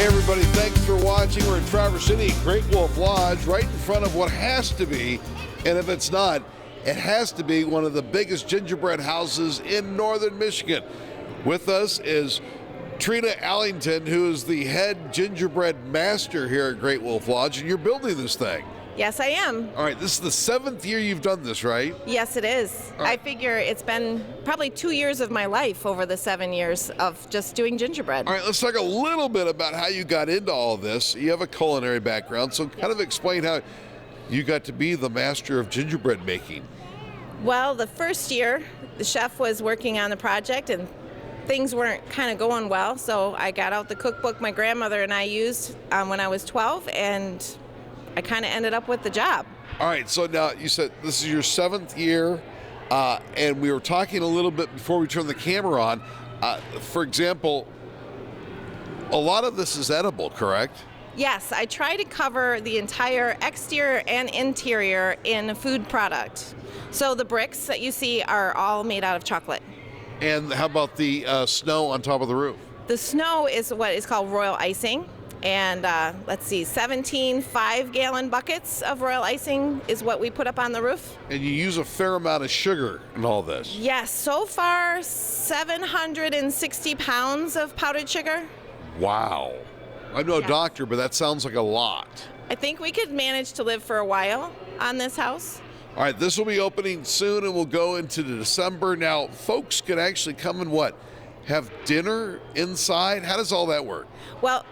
Everybody, thanks for watching. We're in Traverse City, Great Wolf Lodge, right in front of what has to be, and if it's not, it has to be one of the biggest gingerbread houses in northern Michigan. With us is Trina Allington, who is the head gingerbread master here at Great Wolf Lodge, and you're building this thing. Yes, I am. All right, this is the 7th year you've done this, right? Yes, it is. Right. I figure it's been probably 2 years of my life over the 7 years of just doing gingerbread. All right, let's talk a little bit about how you got into all of this. You have a culinary background, so kind of explain how you got to be the master of gingerbread making. Well, the first year, the chef was working on the project and things weren't kind of going well, so I got out the cookbook my grandmother and I used when I was 12, and I kind of ended up with the job. All right, so now you said this is your 7th year, and we were talking a little bit before we turned the camera on. For example, a lot of this is edible, correct? Yes, I try to cover the entire exterior and interior in food product. So the bricks that you see are all made out of chocolate. And how about the snow on top of the roof? The snow is what is called royal icing. And let's see, 17 5-gallon buckets of royal icing is what we put up on the roof. And you use a fair amount of sugar in all this. Yes, so far 760 pounds of powdered sugar. Wow. I'm no doctor, but that sounds like a lot. I think we could manage to live for a while on this house. All right, this will be opening soon and we'll go into December. Now, folks can actually come and what? Have dinner inside? How does all that work? Well,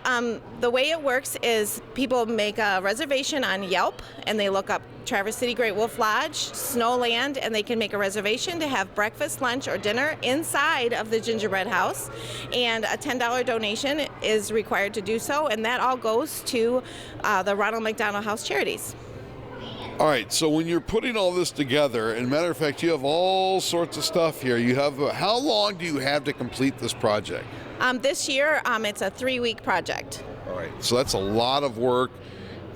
the way it works is people make a reservation on Yelp and they look up Traverse City Great Wolf Lodge, Snowland, and they can make a reservation to have breakfast, lunch, or dinner inside of the gingerbread house. And a $10 donation is required to do so, and that all goes to the Ronald McDonald House Charities. All right, so when you're putting all this together, and matter of fact, you have all sorts of stuff here. You have, how long do you have to complete this project? This year, it's a 3-week project. All right, so that's a lot of work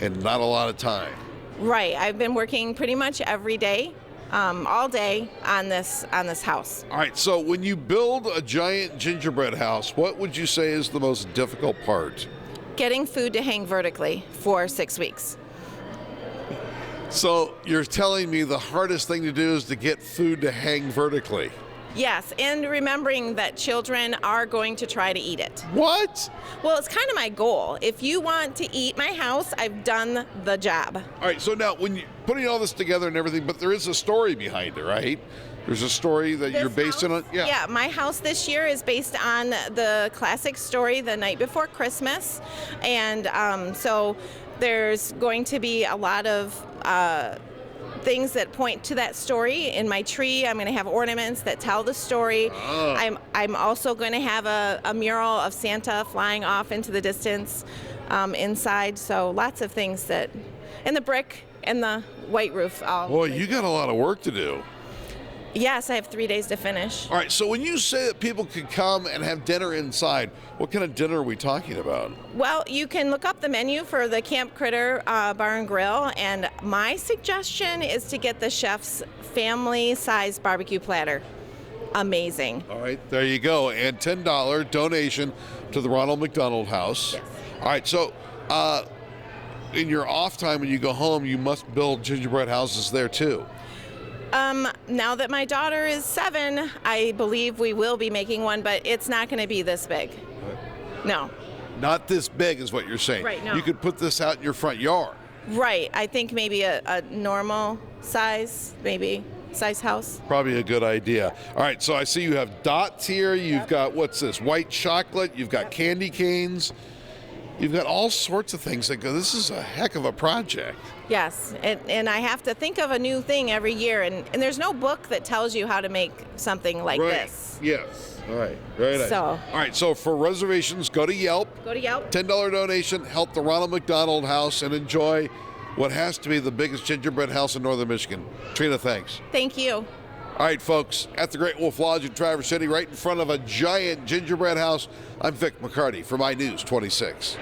and not a lot of time. Right, I've been working pretty much every day, all day on this house. All right, so when you build a giant gingerbread house, what would you say is the most difficult part? Getting food to hang vertically for 6 weeks. So you're telling me the hardest thing to do is to get food to hang vertically? Yes, and remembering that children are going to try to eat it. What? Well, it's kind of my goal. If you want to eat my house, I've done the job. All right, so now when you're putting all this together and everything, but there is a story behind it, right? There's a story that you're based on? Yeah, my house this year is based on the classic story, The Night Before Christmas. And so there's going to be a lot of things that point to that story. In my tree, I'm going to have ornaments that tell the story. Oh. I'm also going to have a mural of Santa flying off into the distance inside. So lots of things that, and the brick and the white roof. Boy, you got a lot of work to do. Yes, I have 3 days to finish. All right, so when you say that people could come and have dinner inside, what kind of dinner are we talking about? Well, you can look up the menu for the Camp Critter Bar and Grill, and my suggestion is to get the chef's family-sized barbecue platter. Amazing. All right, there you go, and $10 donation to the Ronald McDonald House. Yes. All right, so in your off time when you go home, you must build gingerbread houses there too. Now that my daughter is 7, I believe we will be making one, but it's not going to be this big. No. Not this big is what you're saying. Right, no. You could put this out in your front yard. Right. I think maybe a normal size, size house. Probably a good idea. All right, so I see you have dots here. You've got, what's this, white chocolate. You've got candy canes. You've got all sorts of things that go, this is a heck of a project. Yes, and I have to think of a new thing every year, and there's no book that tells you how to make something like this. Yes. All right. Very nice. So. All right, so for reservations, go to Yelp. Go to Yelp. $10 donation, help the Ronald McDonald House, and enjoy what has to be the biggest gingerbread house in northern Michigan. Trina, thanks. Thank you. All right, folks, at the Great Wolf Lodge in Traverse City, right in front of a giant gingerbread house, I'm Vic McCarty for My News 26.